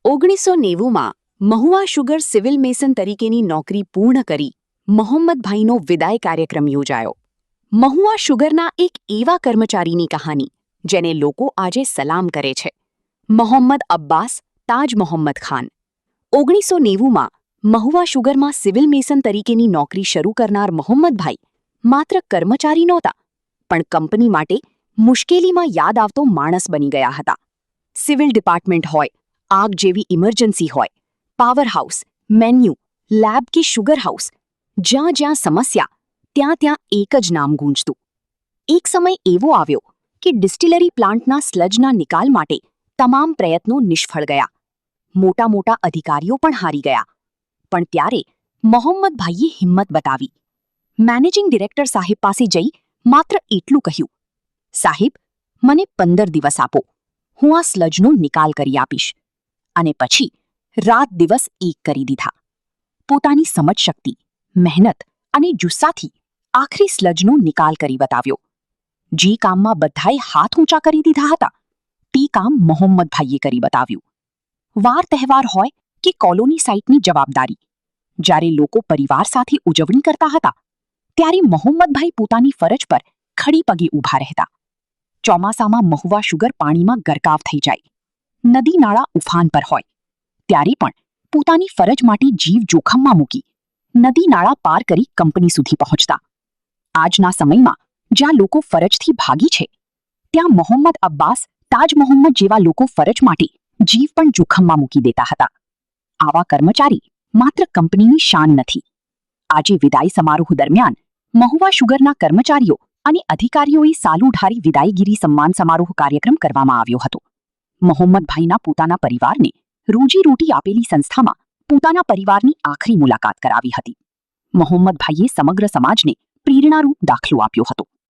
1990માં Mahuva sugar civil Mason તરીકેની નોકરી પૂર્ણ કરી મોહમ્મદભાઈનો વિદાય કાર્યક્રમ યોજાયો. મહુવા શુગરના એક એવા કર્મચારીની કહાની જેને લોકો આજે સલામ કરે છે. મોહમ્મદ અબ્બાસ તાજ મોહમ્મદ ખાન. 1990માં મહુવા શુગરમાં સિવિલ મેસન તરીકેની નોકરી શરૂ કરનાર મોહમ્મદભાઈ માત્ર કર્મચારી નહોતા, પણ કંપની માટે મુશ્કેલીમાં યાદ આવતો માણસ બની ગયા હતા. સિવિલ ડિપાર્ટમેન્ટ હોય, આગ જેવી ઇમરજન્સી હોય, પાવર હાઉસ, મેન્યુ, લેબ કે શુગર હાઉસ, જ્યાં જ્યાં સમસ્યા ત્યાં ત્યાં એક જ નામ ગૂંજતું. એક સમય એવો આવ્યો કે ડિસ્ટિલરી પ્લાન્ટના સ્લજના નિકાલ માટે તમામ પ્રયત્નો નિષ્ફળ ગયા. મોટા મોટા અધિકારીઓ પણ હારી ગયા. પણ ત્યારે મોહમ્મદભાઈએ હિંમત બતાવી. મેનેજિંગ ડિરેક્ટર સાહેબ પાસે જઈ માત્ર એટલું કહ્યું, સાહેબ, મને 15 દિવસ આપો, હું આ સ્લજનો નિકાલ કરી આપીશ. અને પછી રાત દિવસ એક કરી દીધા. પોતાની સમજશક્તિ, મહેનત અને જુસ્સાથી આખરી સ્લજનો નિકાલ કરી બતાવ્યો. જે કામમાં બધાએ હાથ ઊંચા કરી દીધા હતા, તે કામ મોહમ્મદભાઈએ કરી બતાવ્યું. વાર તહેવાર હોય કે કોલોની સાઇટની જવાબદારી, જ્યારે લોકો પરિવાર સાથે ઉજવણી કરતા હતા, ત્યારે મોહમ્મદભાઈ પોતાની ફરજ પર ખડી પગે ઊભા રહેતા. ચોમાસામાં મહુવા શુગર પાણીમાં ગરકાવ થઈ જાય, નદી નાળા ઉફાન પર હોય, ત્યારે પણ પોતાની ફરજ માટે જીવ જોખમમાં મૂકી નદી નાળા પાર કરી કંપની સુધી પહોંચતા. આજના સમયમાં જ્યાં લોકો ફરજથી ભાગી છે, ત્યાં મોહમ્મદ અબ્બાસ તાજ મોહમ્મદ જેવા લોકો ફરજ માટે જીવ પણ જોખમમાં મૂકી દેતા હતા. આવા કર્મચારી માત્ર કંપનીની શાન નથી. આજે વિદાય સમારોહ દરમિયાન મહુવા શુગરના કર્મચારીઓ અને અધિકારીઓએ સાલુઢારી વિદાયગીરી સન્માન સમારોહ કાર્યક્રમ કરવામાં આવ્યો હતો. મોહમ્મદભાઈના પોતાના પરિવારને રોજીરોટી આપેલી સંસ્થામાં પોતાના પરિવારની આખરી મુલાકાત કરાવી હતી. મોહમ્મદભાઈએ સમગ્ર સમાજને પ્રેરણારૂપ દાખલો આપ્યો હતો.